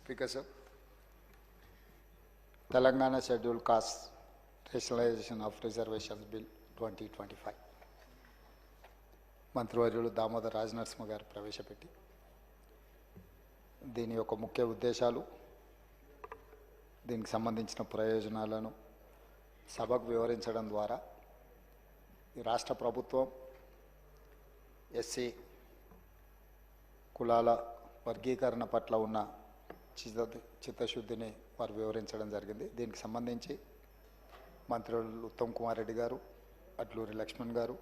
Speaker sir, Telangana Scheduled Caste Rationalization of Reservations Bill 2025 మంత్రివర్యులు దామోదర్ రాజనరసింహ గారు ప్రవేశపెట్టి దీని యొక్క ముఖ్య ఉద్దేశాలు దీనికి సంబంధించిన ప్రయోజనాలను సభకు వివరించడం ద్వారా ఈ రాష్ట్ర ప్రభుత్వం ఎస్సీ కులాల వర్గీకరణ పట్ల ఉన్న చిత్తశుద్ధిని వారు వివరించడం జరిగింది. దీనికి సంబంధించి మంత్రులు ఉత్తమ్ కుమార్ రెడ్డి గారు, అడ్లూరి లక్ష్మణ్ గారు,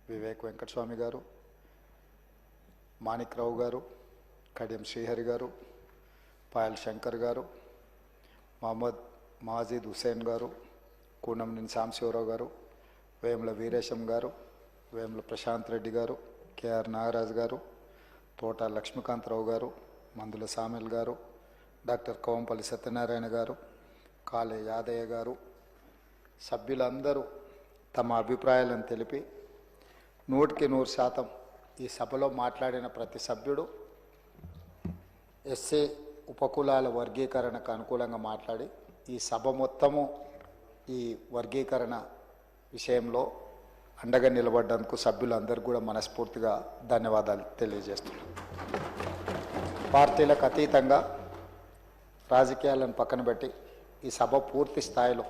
వివేక్ వెంకటస్వామి గారు, మాణిక్రావు గారు, కడియం శ్రీహరి గారు, పాయల్ శంకర్ గారు, మహమ్మద్ మాజిద్ హుసేన్ గారు, కూనంనేని సాంబశివరావు గారు, వేముల వీరేశం గారు, వేముల ప్రశాంత్ రెడ్డి గారు, కేఆర్ నాగరాజు గారు, తోట లక్ష్మీకాంతరావు గారు, మందుల సామెల్ గారు, డాక్టర్ కోంపల్లి సత్యనారాయణ గారు, కాళే యాదయ్య గారు సభ్యులందరూ తమ అభిప్రాయాలను తెలిపి 100% ఈ సభలో మాట్లాడిన ప్రతి సభ్యుడు ఎస్సీ ఉపకులాల వర్గీకరణకు అనుకూలంగా మాట్లాడి ఈ సభ మొత్తము ఈ వర్గీకరణ విషయంలో అండగా నిలబడ్డందుకు సభ్యులందరూ కూడా మనస్ఫూర్తిగా ధన్యవాదాలు తెలియజేస్తున్నాను. పార్టీలకు అతీతంగా రాజకీయాలను పక్కన పెట్టి ఈ సభ పూర్తి స్థాయిలో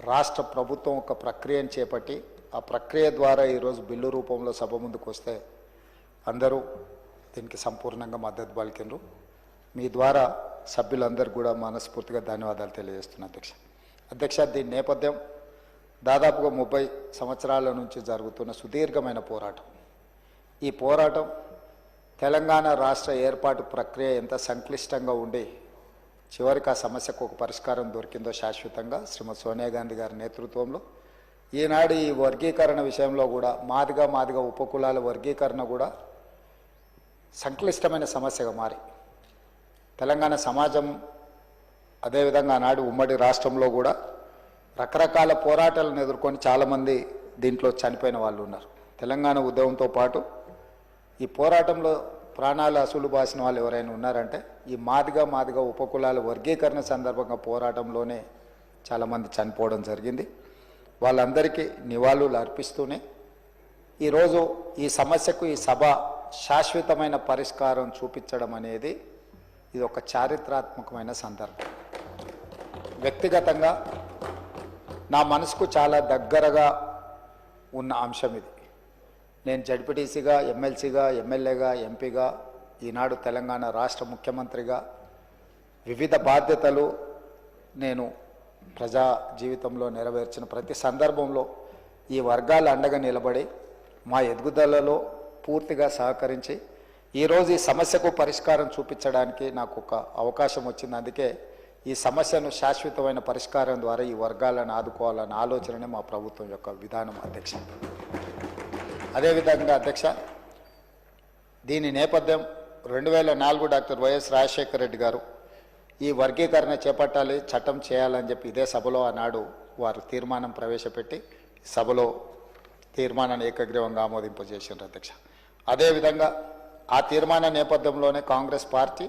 రాష్ట్ర ప్రభుత్వం ఒక ప్రక్రియను చేపట్టి ఆ ప్రక్రియ ద్వారా ఈరోజు బిల్లు రూపంలో సభ ముందుకు వస్తే అందరూ దీనికి సంపూర్ణంగా మద్దతు పలికిండ్రు. మీ ద్వారా సభ్యులందరూ కూడా మనస్ఫూర్తిగా ధన్యవాదాలు తెలియజేస్తున్నాను. అధ్యక్ష, దీని నేపథ్యం దాదాపుగా 30 సంవత్సరాల నుంచి జరుగుతున్న సుదీర్ఘమైన పోరాటం. ఈ పోరాటం తెలంగాణ రాష్ట్ర ఏర్పాటు ప్రక్రియ ఎంత సంక్లిష్టంగా ఉండి చివరికి ఆ సమస్యకు ఒక పరిష్కారం దొరికిందో శాశ్వతంగా శ్రీమతి సోనియా గాంధీ గారి నేతృత్వంలో ఈనాడు ఈ వర్గీకరణ విషయంలో కూడా మాదిగా ఉపకులాల వర్గీకరణ కూడా సంక్లిష్టమైన సమస్యగా మారి తెలంగాణ సమాజం అదేవిధంగా ఆనాడు ఉమ్మడి రాష్ట్రంలో కూడా రకరకాల పోరాటాలను ఎదుర్కొని చాలామంది దీంట్లో చనిపోయిన వాళ్ళు ఉన్నారు. తెలంగాణ ఉద్యమంతో పాటు ఈ పోరాటంలో ప్రాణాలు అసలు బాసిన వాళ్ళు ఎవరైనా ఉన్నారంటే ఈ మాదిగా ఉపకులాల వర్గీకరణ సందర్భంగా పోరాటంలోనే చాలామంది చనిపోవడం జరిగింది. వాళ్ళందరికీ నివాళులు అర్పిస్తూనే ఈరోజు ఈ సమస్యకు ఈ సభ శాశ్వతమైన పరిష్కారం చూపించడం అనేది ఇది ఒక చారిత్రాత్మకమైన సందర్భం. వ్యక్తిగతంగా నా మనసుకు చాలా దగ్గరగా ఉన్న అంశం ఇది. నేను జడ్పీటీసీగా, ఎమ్మెల్సీగా, ఎమ్మెల్యేగా, ఎంపీగా, ఈనాడు తెలంగాణ రాష్ట్ర ముఖ్యమంత్రిగా వివిధ బాధ్యతలు నేను ప్రజా జీవితంలో నెరవేర్చిన ప్రతి సందర్భంలో ఈ వర్గాల అండగా నిలబడి మా ఎదుగుదలలో పూర్తిగా సహకరించి ఈరోజు ఈ సమస్యకు పరిష్కారం చూపించడానికి నాకు ఒక అవకాశం వచ్చింది. అందుకే ఈ సమస్యను శాశ్వతమైన పరిష్కారం ద్వారా ఈ వర్గాలను ఆదుకోవాలన్న ఆలోచననే మా ప్రభుత్వం యొక్క విధానం. అధ్యక్ష, అదేవిధంగా అధ్యక్ష, దీని నేపథ్యం 2004 డాక్టర్ వైఎస్ రాజశేఖర రెడ్డి గారు ఈ వర్గీకరణ చేపట్టాలి, చట్టం చేయాలని చెప్పి ఇదే సభలో ఆనాడు వారు తీర్మానం ప్రవేశపెట్టి సభలో తీర్మానాన్ని ఏకగ్రీవంగా ఆమోదింపజేశారు. అధ్యక్ష, అదేవిధంగా ఆ తీర్మాన నేపథ్యంలోనే కాంగ్రెస్ పార్టీ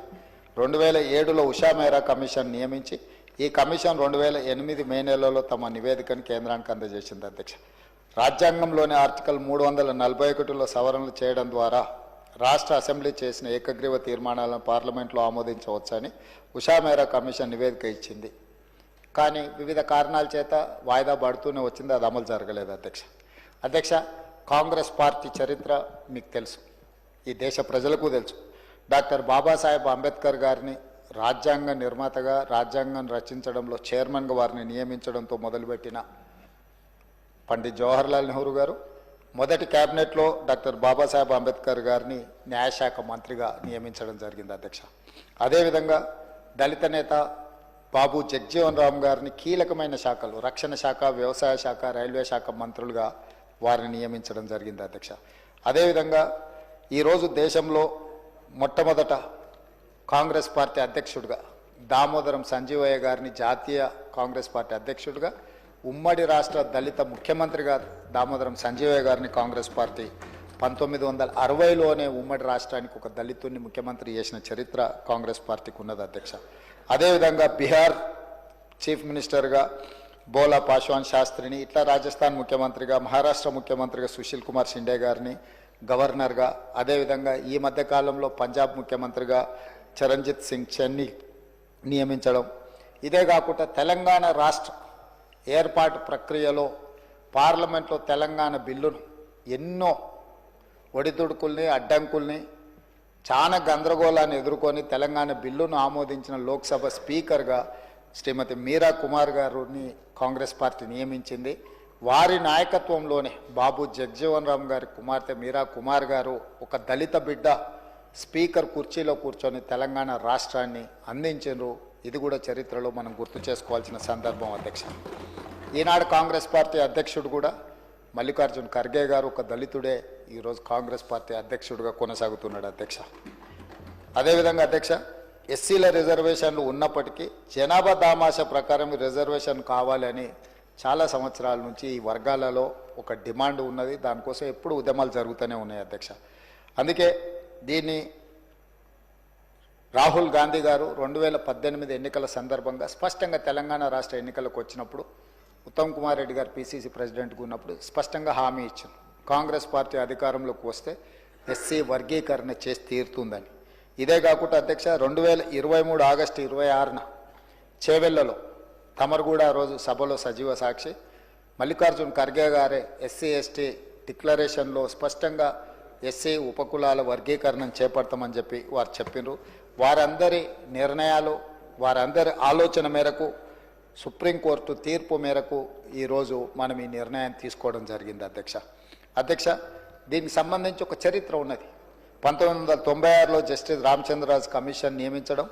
2007లో ఉషా మెహ్రా కమిషన్ నియమించి ఈ కమిషన్ 2008 మే నెలలో తమ నివేదికను కేంద్రానికి అందజేసింది. అధ్యక్ష, రాజ్యాంగంలోని ఆర్టికల్ 341లో సవరణలు చేయడం ద్వారా రాష్ట్ర అసెంబ్లీ చేసిన ఏకగ్రీవ తీర్మానాలను పార్లమెంట్లో ఆమోదించవచ్చని ఉషా మెహ్రా కమిషన్ నివేదిక ఇచ్చింది. కానీ వివిధ కారణాల చేత వాయిదా పడుతూనే వచ్చింది, అది అమలు జరగలేదు. అధ్యక్ష, కాంగ్రెస్ పార్టీ చరిత్ర మీకు తెలుసు, ఈ దేశ ప్రజలకు తెలుసు. డాక్టర్ బాబాసాహెబ్ అంబేద్కర్ గారిని రాజ్యాంగ నిర్మాతగా, రాజ్యాంగం రచించడంలో చైర్మన్గా వారిని నియమించడంతో మొదలుపెట్టిన పండిత్ జవహర్లాల్ నెహ్రూ గారు మొదటి క్యాబినెట్లో డాక్టర్ బాబాసాహెబ్ అంబేద్కర్ గారిని న్యాయశాఖ మంత్రిగా నియమించడం జరిగింది. అధ్యక్ష, అదేవిధంగా దళిత నేత బాబు జగ్జీవన్ రామ్ గారిని కీలకమైన శాఖలు రక్షణ శాఖ, వ్యవసాయ శాఖ, రైల్వే శాఖ మంత్రులుగా వారిని నియమించడం జరిగింది. అధ్యక్ష, అదేవిధంగా ఈరోజు దేశంలో మొట్టమొదట కాంగ్రెస్ పార్టీ అధ్యక్షుడిగా దామోదరం సంజీవయ్య గారిని జాతీయ కాంగ్రెస్ పార్టీ అధ్యక్షుడిగా, ఉమ్మడి రాష్ట్ర దళిత ముఖ్యమంత్రిగా దామోదరం సంజీవయ్య గారిని కాంగ్రెస్ పార్టీ 1960లోనే ఉమ్మడి రాష్ట్రానికి ఒక దళితుడిని ముఖ్యమంత్రి చేసిన చరిత్ర కాంగ్రెస్ పార్టీకి ఉన్నది అధ్యక్ష. అదేవిధంగా బీహార్ చీఫ్ మినిస్టర్గా బోలా పాశ్వాన్ శాస్త్రిని, ఇట్లా రాజస్థాన్ ముఖ్యమంత్రిగా, మహారాష్ట్ర ముఖ్యమంత్రిగా సుశీల్ కుమార్ షిండే గారిని గవర్నర్గా, అదేవిధంగా ఈ మధ్యకాలంలో పంజాబ్ ముఖ్యమంత్రిగా చరణ్జిత్ సింగ్ చెన్ని నియమించడం, ఇదే కాకుండా తెలంగాణ రాష్ట్ర ఏర్పాటు ప్రక్రియలో పార్లమెంట్లో తెలంగాణ బిల్లును ఎన్నో ఒడిదుడుకుల్ని అడ్డంకుల్ని చాలా గందరగోళాన్ని ఎదుర్కొని తెలంగాణ బిల్లును ఆమోదించిన లోక్సభ స్పీకర్గా శ్రీమతి మీరా కుమార్ గారిని కాంగ్రెస్ పార్టీ నియమించింది. వారి నాయకత్వంలోనే బాబు జగ్జీవన్ రామ్ గారి కుమార్తె మీరా కుమార్ గారు ఒక దళిత బిడ్డ స్పీకర్ కుర్చీలో కూర్చొని తెలంగాణ రాష్ట్రాన్ని అందించారు. ఇది కూడా చరిత్రలో మనం గుర్తు చేసుకోవాల్సిన సందర్భం అధ్యక్ష. ఈనాడు కాంగ్రెస్ పార్టీ అధ్యక్షుడు కూడా మల్లికార్జున్ ఖర్గే గారు ఒక దళితుడే ఈరోజు కాంగ్రెస్ పార్టీ అధ్యక్షుడిగా కొనసాగుతున్నాడు అధ్యక్ష. అదేవిధంగా అధ్యక్ష, ఎస్సీల రిజర్వేషన్లు ఉన్నప్పటికీ జనాభా దామాషా ప్రకారం రిజర్వేషన్ కావాలని చాలా సంవత్సరాల నుంచి ఈ వర్గాలలో ఒక డిమాండ్ ఉన్నది. దానికోసం ఎప్పుడు ఉద్యమాలు జరుగుతూనే ఉన్నాయి అధ్యక్ష. అందుకే దీన్ని రాహుల్ గాంధీ గారు 2018 ఎన్నికల సందర్భంగా స్పష్టంగా తెలంగాణ రాష్ట్ర ఎన్నికలకు వచ్చినప్పుడు ఉత్తమ్ కుమార్ రెడ్డి గారు పిసిసి ప్రెసిడెంట్గా ఉన్నప్పుడు స్పష్టంగా హామీ ఇచ్చారు, కాంగ్రెస్ పార్టీ అధికారంలోకి వస్తే ఎస్సీ వర్గీకరణ చేసి తీరుతుందని. ఇదే కాకుండా అధ్యక్ష 2023 ఆగస్టు 26న చేవెళ్లలో తమరు కూడా ఆ రోజు సభలో సజీవ సాక్షి, మల్లికార్జున్ ఖర్గే గారే ఎస్సీ ఎస్టీ డిక్లరేషన్లో స్పష్టంగా ఎస్సీ ఉపకులాల వర్గీకరణను చేపడతామని చెప్పి వారు చెప్పినారు. వారందరి నిర్ణయాలు, వారందరి ఆలోచన మేరకు, సుప్రీంకోర్టు తీర్పు మేరకు ఈరోజు మనం ఈ నిర్ణయం తీసుకోవడం జరిగింది అధ్యక్ష. దీనికి సంబంధించి ఒక చరిత్ర ఉన్నది. 1996లో జస్టిస్ రామచంద్రరాజు కమిషన్ నియమించడం,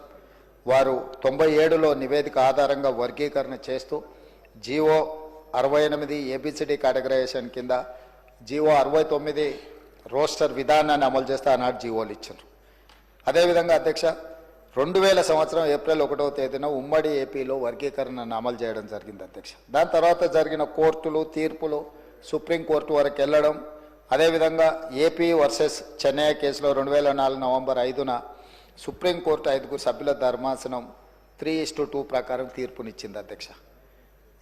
వారు 97లో నివేదిక ఆధారంగా వర్గీకరణ చేస్తూ జీవో 68 ఏబిసిడి కేటగరైజేషన్ కింద జీవో 69 రోస్టర్ విధానాన్ని అమలు చేస్తే ఆనాడు జీవోలు ఇచ్చారు. అదేవిధంగా అధ్యక్ష 2000 సంవత్సరం ఏప్రిల్ 1వ తేదీన ఉమ్మడి ఏపీలో వర్గీకరణను అమలు చేయడం జరిగింది అధ్యక్ష. దాని తర్వాత జరిగిన కోర్టులు తీర్పులు సుప్రీంకోర్టు వరకు వెళ్ళడం, అదేవిధంగా ఏపీ వర్సెస్ చెన్నై కేసులో 2004 నవంబర్ 5న సుప్రీంకోర్టు 5 సభ్యుల ధర్మాసనం 3:2 ప్రకారం తీర్పునిచ్చింది అధ్యక్ష.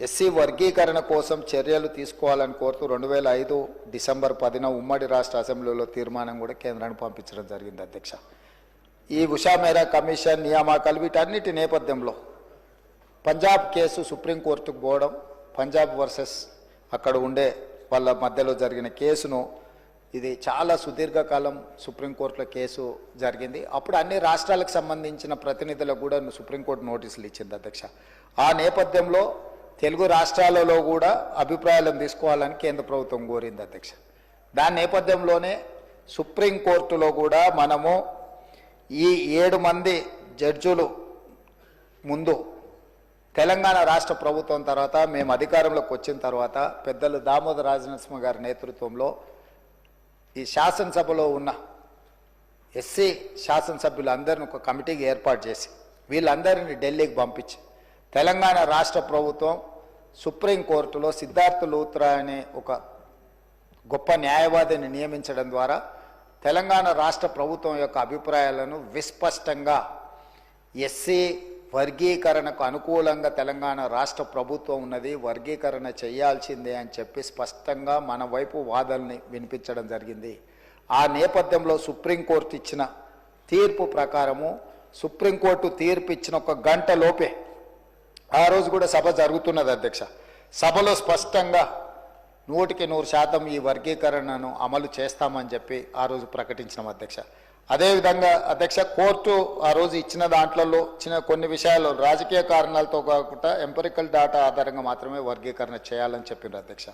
ఎస్సీ వర్గీకరణ కోసం చర్యలు తీసుకోవాలని కోరుతూ 2005 డిసెంబర్ 10న ఉమ్మడి రాష్ట్ర అసెంబ్లీలో తీర్మానం కూడా కేంద్రానికి పంపించడం జరిగింది అధ్యక్ష. ఈ ఉషా మేరా కమిషన్ నియామకాలు వీటన్నిటి నేపథ్యంలో పంజాబ్ కేసు సుప్రీంకోర్టుకు పోవడం, పంజాబ్ వర్సెస్ అక్కడ ఉండే వాళ్ళ మధ్యలో జరిగిన కేసును, ఇది చాలా సుదీర్ఘకాలం సుప్రీంకోర్టులో కేసు జరిగింది. అప్పుడు అన్ని రాష్ట్రాలకు సంబంధించిన ప్రతినిధులకు కూడా సుప్రీంకోర్టు నోటీసులు ఇచ్చింది అధ్యక్ష. ఆ నేపథ్యంలో తెలుగు రాష్ట్రాలలో కూడా అభిప్రాయాలను తీసుకోవాలని కేంద్ర ప్రభుత్వం కోరింది అధ్యక్ష. దాని నేపథ్యంలోనే సుప్రీంకోర్టులో కూడా మనము ఈ 7 మంది జడ్జులు ముందు తెలంగాణ రాష్ట్ర ప్రభుత్వం తర్వాత మేము అధికారంలోకి వచ్చిన తర్వాత పెద్దలు దామోదర రాజనరసింహ గారి నేతృత్వంలో ఈ శాసనసభలో ఉన్న ఎస్సీ శాసనసభ్యులందరినీ ఒక కమిటీకి ఏర్పాటు చేసి వీళ్ళందరినీ ఢిల్లీకి పంపించి తెలంగాణ రాష్ట్ర ప్రభుత్వం సుప్రీంకోర్టులో సిద్ధార్థ లూత్రా అనే ఒక గొప్ప న్యాయవాదిని నియమించడం ద్వారా తెలంగాణ రాష్ట్ర ప్రభుత్వం యొక్క అభిప్రాయాలను విస్పష్టంగా ఎస్సీ వర్గీకరణకు అనుకూలంగా తెలంగాణ రాష్ట్ర ప్రభుత్వం ఉన్నది, వర్గీకరణ చేయాల్సిందే అని చెప్పి స్పష్టంగా మన వైపు వాదనని వినిపించడం జరిగింది. ఆ నేపథ్యంలో సుప్రీంకోర్టు ఇచ్చిన తీర్పు ప్రకారము సుప్రీంకోర్టు తీర్పు ఇచ్చిన 1 గంట లోపే ఆ రోజు కూడా సభ జరుగుతున్నది అధ్యక్ష. సభలో స్పష్టంగా 100% ఈ వర్గీకరణను అమలు చేస్తామని చెప్పి ఆ రోజు ప్రకటించినాం అధ్యక్ష. అదేవిధంగా అధ్యక్ష కోర్టు ఆ రోజు ఇచ్చిన దాంట్లో కొన్ని విషయాలు రాజకీయ కారణాలతో కాకుండా ఎంపెరికల్ డాటా ఆధారంగా మాత్రమే వర్గీకరణ చేయాలని చెప్పింది అధ్యక్ష.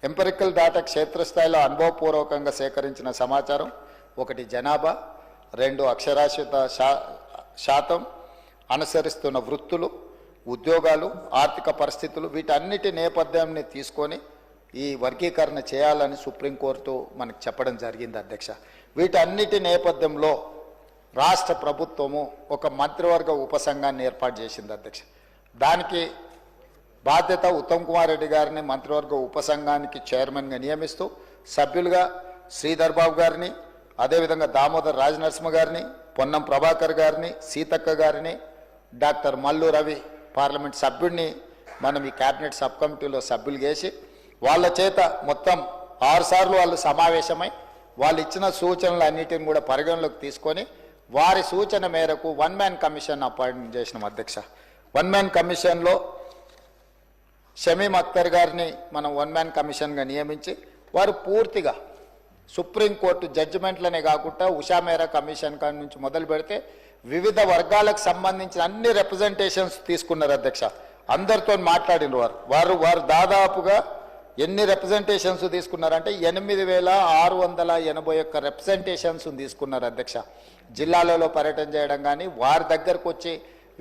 ఎంపెరికల్ డాటా క్షేత్రస్థాయిలో అనుభవపూర్వకంగా సేకరించిన సమాచారం, 1 జనాభా, 2 అక్షరాస్యత శాతం, అనుసరిస్తున్న వృత్తులు, ఉద్యోగాలు, ఆర్థిక పరిస్థితులు, వీటన్నిటి నేపథ్యాన్ని తీసుకొని ఈ వర్గీకరణ చేయాలని సుప్రీంకోర్టు మనకు చెప్పడం జరిగింది అధ్యక్ష. వీటన్నిటి నేపథ్యంలో రాష్ట్ర ప్రభుత్వము ఒక మంత్రివర్గ ఉపసంఘాన్ని ఏర్పాటు చేసింది అధ్యక్ష. దానికి బాధ్యత ఉత్తమ్ కుమార్ రెడ్డి గారిని మంత్రివర్గ ఉపసంఘానికి చైర్మన్గా నియమిస్తూ సభ్యులుగా శ్రీధర్ బాబు గారిని, అదేవిధంగా దామోదర్ రాజనరసింహ గారిని, పొన్నం ప్రభాకర్ గారిని, సీతక్క గారిని, డాక్టర్ మల్లు రవి పార్లమెంట్ సభ్యుడిని మనం ఈ కేబినెట్ సబ్ కమిటీలో సభ్యులు చేసి వాళ్ళ చేత మొత్తం 6 సార్లు వాళ్ళు సమావేశమై వాళ్ళు ఇచ్చిన సూచనలు అన్నిటిని కూడా పరిగణలోకి తీసుకొని వారి సూచన మేరకు 1 మ్యాన్ కమిషన్ అపాయింట్ చేసినాం అధ్యక్ష. 1 మ్యాన్ కమిషన్లో షమీమ్ అఖ్తర్ గారిని మనం 1 మ్యాన్ కమిషన్గా నియమించి వారు పూర్తిగా సుప్రీంకోర్టు జడ్జిమెంట్లనే కాకుండా ఉషా మేరా కమిషన్ కాడి నుంచి మొదలు పెడితే వివిధ వర్గాలకు సంబంధించిన అన్ని రిప్రజెంటేషన్స్ తీసుకున్నారు అధ్యక్ష. అందరితో మాట్లాడిన వారు దాదాపుగా ఎన్ని రిప్రజెంటేషన్స్ తీసుకున్నారంటే 8,681 రిప్రజెంటేషన్స్ తీసుకున్నారు అధ్యక్ష. జిల్లాలలో పర్యటన చేయడం కానీ వారి దగ్గరకు వచ్చి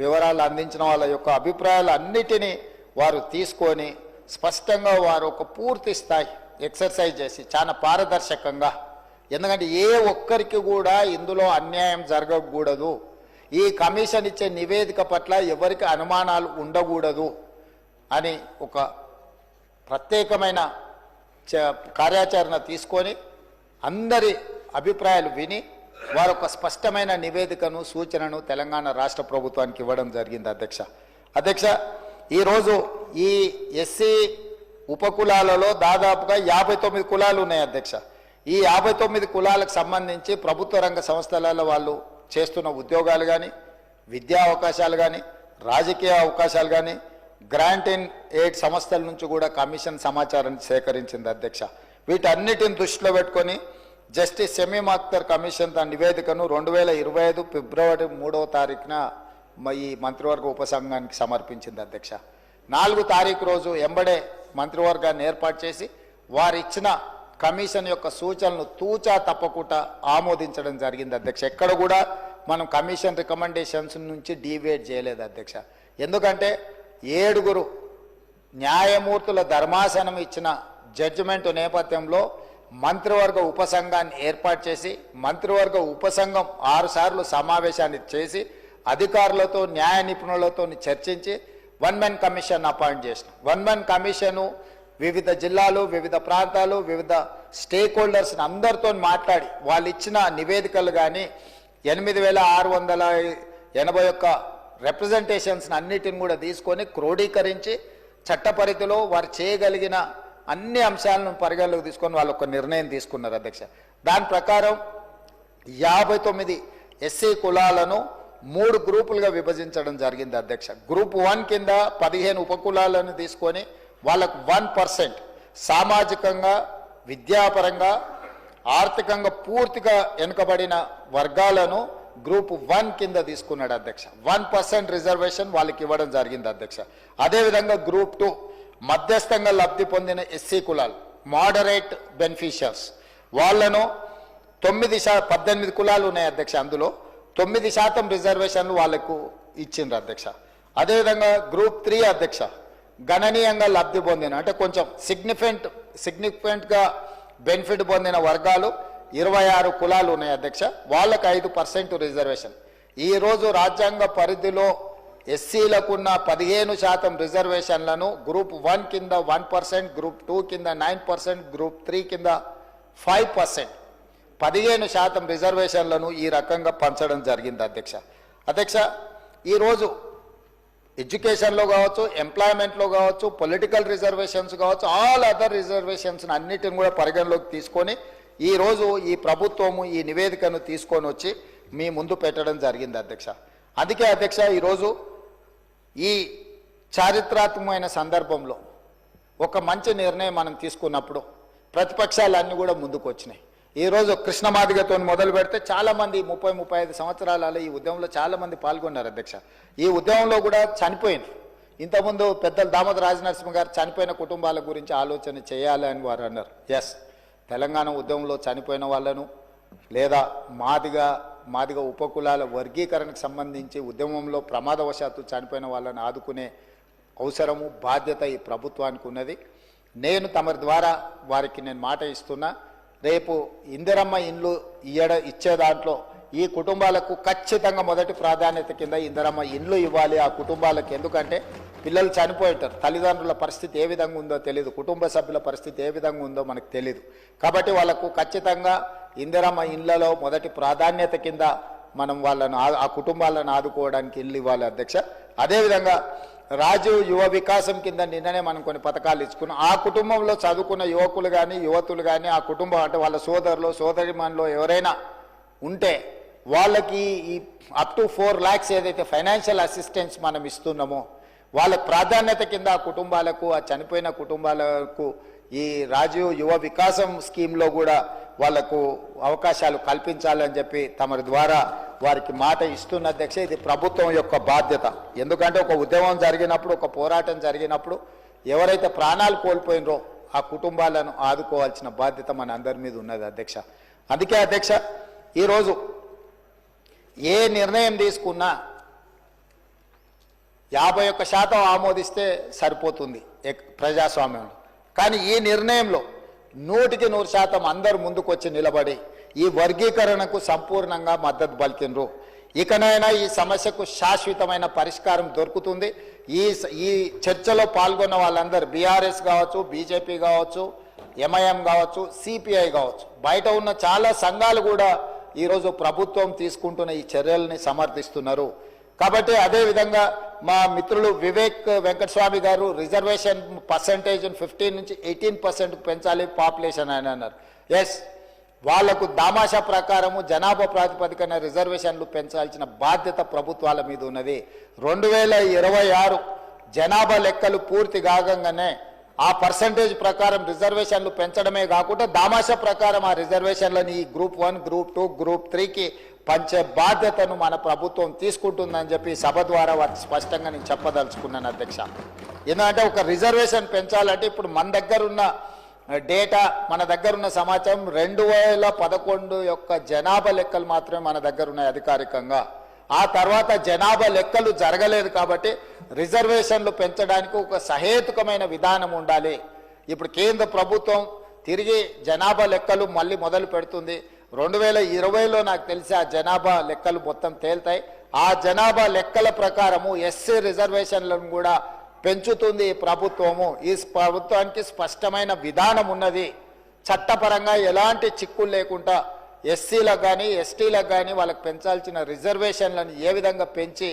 వివరాలు అందించిన వాళ్ళ యొక్క అభిప్రాయాలు అన్నిటినీ వారు తీసుకొని స్పష్టంగా వారు ఒక పూర్తి స్థాయి ఎక్సర్సైజ్ చేసి చాలా పారదర్శకంగా, ఎందుకంటే ఏ ఒక్కరికి కూడా ఇందులో అన్యాయం జరగకూడదు, ఈ కమిషన్ ఇచ్చే నివేదిక పట్ల ఎవరికి అనుమానాలు ఉండకూడదు అని ఒక ప్రత్యేకమైన కార్యాచరణ తీసుకొని అందరి అభిప్రాయాలు విని వారు ఒక స్పష్టమైన నివేదికను సూచనను తెలంగాణ రాష్ట్ర ప్రభుత్వానికి ఇవ్వడం జరిగింది అధ్యక్ష. ఈరోజు ఈ ఎస్సీ ఉపకులాలలో దాదాపుగా 59 కులాలు ఉన్నాయి అధ్యక్ష. ఈ 59 కులాలకు సంబంధించి ప్రభుత్వ రంగ సంస్థలలో వాళ్ళు చేస్తున్న ఉద్యోగాలు కానీ, విద్యా అవకాశాలు కానీ, రాజకీయ అవకాశాలు కానీ, గ్రాంట్ ఇన్ ఎయిడ్ సంస్థల నుంచి కూడా కమిషన్ సమాచారాన్ని సేకరించింది అధ్యక్ష. వీటన్నిటిని దృష్టిలో పెట్టుకొని జస్టిస్ షమీమ్ అఖ్తర్ కమిషన్ తన నివేదికను 2025 ఫిబ్రవరి 3వ తారీఖున ఈ మంత్రివర్గ ఉపసంఘానికి సమర్పించింది అధ్యక్ష. 4 తారీఖు రోజు ఎంబడే మంత్రివర్గాన్ని ఏర్పాటు చేసి వారు ఇచ్చిన కమిషన్ యొక్క సూచనలు తూచా తప్పకుండా ఆమోదించడం జరిగింది అధ్యక్ష. ఎక్కడ కూడా మనం కమిషన్ రికమెండేషన్స్ నుంచి డీవియేట్ చేయలేదు అధ్యక్ష. ఎందుకంటే 7 న్యాయమూర్తుల ధర్మాసనం ఇచ్చిన జడ్జిమెంట్ నేపథ్యంలో మంత్రివర్గ ఉపసంఘాన్ని ఏర్పాటు చేసి మంత్రివర్గ ఉపసంఘం 6 సార్లు సమావేశాన్ని చేసి అధికారులతో న్యాయ నిపుణులతో చర్చించి 1 మ్యాన్ కమిషన్ అపాయింట్ చేసిన 1 మ్యాన్ కమిషను వివిధ జిల్లాలు, వివిధ ప్రాంతాలు, వివిధ స్టేక్ హోల్డర్స్ని అందరితో మాట్లాడి వాళ్ళు ఇచ్చిన నివేదికలు కానీ 8,681 రిప్రజెంటేషన్స్ని అన్నిటిని కూడా తీసుకొని క్రోడీకరించి చట్టపరిధిలో వారు చేయగలిగిన అన్ని అంశాలను పరిగణలోకి తీసుకొని వాళ్ళు ఒక నిర్ణయం తీసుకున్నారు అధ్యక్ష. దాని ప్రకారం 59 ఎస్సీ కులాలను 3 గ్రూపులుగా విభజించడం జరిగింది అధ్యక్ష. గ్రూప్ 1 కింద 15 ఉపకులాలను తీసుకొని వాళ్ళకు 1% సామాజికంగా, విద్యాపరంగా, ఆర్థికంగా పూర్తిగా వెనుకబడిన వర్గాలను గ్రూప్ 1 కింద తీసుకున్నాడు అధ్యక్ష. 1% రిజర్వేషన్ వాళ్ళకి ఇవ్వడం జరిగింది అధ్యక్ష. అదేవిధంగా గ్రూప్ 2 మధ్యస్థంగా లబ్ధి పొందిన ఎస్సీ కులాలు, మోడరేట్ బెనిఫిషియర్స్, వాళ్ళను 18 కులాలు ఉన్నాయి అధ్యక్ష. అందులో 9% రిజర్వేషన్లు వాళ్లకు ఇచ్చిండ్రు అధ్యక్ష. అదేవిధంగా గ్రూప్ 3 అధ్యక్ష గణనీయంగా లబ్ధి పొందిన అంటే కొంచెం సిగ్నిఫికెంట్గా బెనిఫిట్ పొందిన వర్గాలు 26 కులాలు ఉన్నాయి అధ్యక్ష. వాళ్ళకు 5% రిజర్వేషన్. ఈరోజు రాజ్యాంగ పరిధిలో ఎస్సీలకున్న 15% రిజర్వేషన్లను గ్రూప్ 1 కింద 1%, గ్రూప్ 2 కింద 9%, గ్రూప్ 3 కింద 5%, 15% రిజర్వేషన్లను ఈ రకంగా పంచడం జరిగింది అధ్యక్ష. ఈరోజు ఎడ్యుకేషన్లో కావచ్చు, ఎంప్లాయ్మెంట్లో కావచ్చు, పొలిటికల్ రిజర్వేషన్స్ కావచ్చు, ఆల్ అదర్ రిజర్వేషన్స్ అన్నిటిని కూడా పరిగణలోకి తీసుకొని ఈరోజు ఈ ప్రభుత్వము ఈ నివేదికను తీసుకొని వచ్చి మీ ముందు పెట్టడం జరిగింది అధ్యక్ష. అందుకే అధ్యక్ష ఈరోజు ఈ చారిత్రాత్మకమైన సందర్భంలో ఒక మంచి నిర్ణయం మనం తీసుకున్నప్పుడు ప్రతిపక్షాలన్నీ కూడా ముందుకు వచ్చినాయి. ఈరోజు కృష్ణమాదిగతో మొదలు పెడితే చాలామంది 30-35 సంవత్సరాలలో ఈ ఉద్యమంలో చాలామంది పాల్గొన్నారు అధ్యక్ష. ఈ ఉద్యమంలో కూడా చనిపోయినారు. ఇంతకుముందు పెద్దలు దామోదర్ రాజనరసింహ గారు చనిపోయిన కుటుంబాల గురించి ఆలోచన చేయాలి అని వారు అన్నారు. ఎస్, తెలంగాణ ఉద్యమంలో చనిపోయిన వాళ్ళను లేదా మాదిగ ఉపకులాల వర్గీకరణకు సంబంధించి ఉద్యమంలో ప్రమాదవశాత్తు చనిపోయిన వాళ్ళని ఆదుకునే అవసరము, బాధ్యత ఈ ప్రభుత్వానికి ఉన్నది. నేను తమరి ద్వారా వారికి నేను మాట ఇస్తున్నా, రేపు ఇందిరమ్మ ఇండ్లు ఇచ్చే దాంట్లో ఈ కుటుంబాలకు ఖచ్చితంగా మొదటి ప్రాధాన్యత కింద ఇందిరమ్మ ఇండ్లు ఇవ్వాలి ఆ కుటుంబాలకు. ఎందుకంటే పిల్లలు చనిపోయింటారు, తల్లిదండ్రుల పరిస్థితి ఏ విధంగా ఉందో తెలియదు, కుటుంబ సభ్యుల పరిస్థితి ఏ విధంగా ఉందో మనకు తెలియదు. కాబట్టి వాళ్ళకు ఖచ్చితంగా ఇందిరమ్మ ఇండ్లలో మొదటి ప్రాధాన్యత కింద మనం వాళ్ళను ఆ కుటుంబాలను ఆదుకోవడానికి ఇల్లు ఇవ్వాలి అధ్యక్ష. అదేవిధంగా రాజు యువ వికాసం కింద నిన్ననే మనం కొన్ని పథకాలు ఇచ్చుకున్నాం. ఆ కుటుంబంలో చదువుకున్న యువకులు కానీ యువతులు కానీ ఆ కుటుంబం అంటే వాళ్ళ సోదరులు సోదరిమణులు ఎవరైనా ఉంటే వాళ్ళకి ఈ అప్ టు 4 lakhs ఏదైతే ఫైనాన్షియల్ అసిస్టెన్స్ మనం ఇస్తున్నామో వాళ్ళకి ప్రాధాన్యత కింద ఆ కుటుంబాలకు, ఆ చనిపోయిన కుటుంబాలకు ఈ రాజీవ్ యువ వికాసం స్కీమ్లో కూడా వాళ్లకు అవకాశాలు కల్పించాలని చెప్పి తమరి ద్వారా వారికి మాట ఇస్తున్న అధ్యక్ష. ఇది ప్రభుత్వం యొక్క బాధ్యత. ఎందుకంటే ఒక ఉద్యమం జరిగినప్పుడు, ఒక పోరాటం జరిగినప్పుడు ఎవరైతే ప్రాణాలు కోల్పోయినరో ఆ కుటుంబాలను ఆదుకోవాల్సిన బాధ్యత మన అందరి మీద ఉన్నది అధ్యక్ష. అందుకే అధ్యక్ష ఈరోజు ఏ నిర్ణయం తీసుకున్నా 51% ఆమోదిస్తే సరిపోతుంది ప్రజాస్వామ్యంలో. కానీ ఈ నిర్ణయంలో 100% అందరూ ముందుకొచ్చి నిలబడి ఈ వర్గీకరణకు సంపూర్ణంగా మద్దతు పలికినరు. ఇకనైనా ఈ సమస్యకు శాశ్వతమైన పరిష్కారం దొరుకుతుంది. ఈ చర్చలో పాల్గొన్న వాళ్ళందరూ బీఆర్ఎస్ కావచ్చు, బీజేపీ కావచ్చు, ఎంఐఎం కావచ్చు, సిపిఐ కావచ్చు, బయట ఉన్న చాలా సంఘాలు కూడా ఈరోజు ప్రభుత్వం తీసుకుంటున్న ఈ చర్యల్ని సమర్థిస్తున్నారు. కాబట్టి అదేవిధంగా మా మిత్రులు వివేక్ వెంకటస్వామి గారు రిజర్వేషన్ పర్సంటేజ్ 15 నుంచి 18% పెంచాలి పాపులేషన్ అని అన్నారు. ఎస్, వాళ్లకు దామాషా ప్రకారము జనాభా ప్రాతిపదికన రిజర్వేషన్లు పెంచాల్సిన బాధ్యత ప్రభుత్వాల మీద ఉన్నది. 2026 జనాభా లెక్కలు పూర్తి కాగానే ఆ పర్సంటేజ్ ప్రకారం రిజర్వేషన్లు పెంచడమే కాకుండా దామాషా ప్రకారం ఆ రిజర్వేషన్లని ఈ గ్రూప్ 1, గ్రూప్ 2, గ్రూప్ 3కి పంచే బాధ్యతను మన ప్రభుత్వం తీసుకుంటుందని చెప్పి సభ ద్వారా వారికి స్పష్టంగా నేను చెప్పదలుచుకున్నాను అధ్యక్ష. ఎందుకంటే ఒక రిజర్వేషన్ పెంచాలంటే ఇప్పుడు మన దగ్గర ఉన్న డేటా, మన దగ్గర ఉన్న సమాచారం 2011 యొక్క జనాభా లెక్కలు మాత్రమే మన దగ్గర ఉన్నాయి అధికారికంగా. ఆ తర్వాత జనాభా లెక్కలు జరగలేదు కాబట్టి రిజర్వేషన్లు పెంచడానికి ఒక సహేతుకమైన విధానం ఉండాలి. ఇప్పుడు కేంద్ర ప్రభుత్వం తిరిగి జనాభా లెక్కలు మళ్ళీ మొదలు పెడుతుంది. 2020లో నాకు తెలిసి ఆ జనాభా లెక్కలు మొత్తం తేల్తాయి. ఆ జనాభా లెక్కల ప్రకారము ఎస్సీ రిజర్వేషన్లను కూడా పెంచుతుంది ఈ ప్రభుత్వము. ఈ ప్రభుత్వానికి స్పష్టమైన విధానం ఉన్నది. చట్టపరంగా ఎలాంటి చిక్కులు లేకుండా ఎస్సీలకు కానీ ఎస్టీలకు కానీ వాళ్ళకి పెంచాల్సిన రిజర్వేషన్లను ఏ విధంగా పెంచి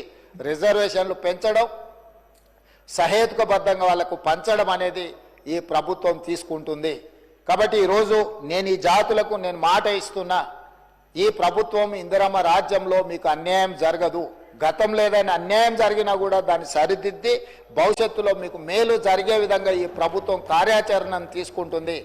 రిజర్వేషన్లు పెంచడం, సహేతుకబద్ధంగా వాళ్ళకు పంచడం అనేది ఈ ప్రభుత్వం తీసుకుంటుంది. కాబట్టి ఈరోజు నేను ఈ జాతులకు నేను మాట ఇస్తున్నా, ఈ ప్రభుత్వం ఇందిరమ్మ రాజ్యంలో మీకు అన్యాయం జరగదు. గతంలో ఏదైనా అన్యాయం జరిగినా కూడా దాన్ని సరిదిద్ది భవిష్యత్తులో మీకు మేలు జరిగే విధంగా ఈ ప్రభుత్వం కార్యాచరణను తీసుకుంటుంది.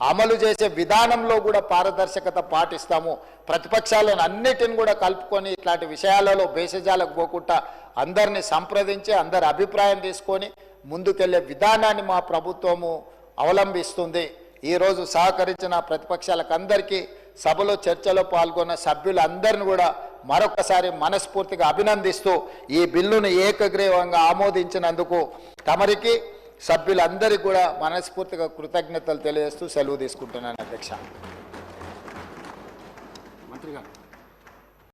అమలు చేసే విధానంలో కూడా పారదర్శకత పాటిస్తాము. ప్రతిపక్షాలను అన్నిటిని కూడా కలుపుకొని ఇట్లాంటి విషయాలలో బేసజాలకు పోకుండా అందరినీ సంప్రదించి అందరి అభిప్రాయం తీసుకొని ముందుకెళ్లే విధానాన్ని మా ప్రభుత్వము అవలంబిస్తుంది. ఈరోజు సహకరించిన ప్రతిపక్షాలకు అందరికీ, సభలో చర్చలో పాల్గొన్న సభ్యులందరిని కూడా మరొకసారి మనస్ఫూర్తిగా అభినందిస్తూ ఈ బిల్లును ఏకగ్రీవంగా ఆమోదించినందుకు తమరికి సభ్యులందరికీ కూడా మనస్ఫూర్తిగా కృతజ్ఞతలు తెలియజేస్తూ సెలవు తీసుకుంటున్నాను అధ్యక్ష. మంత్రి గారు.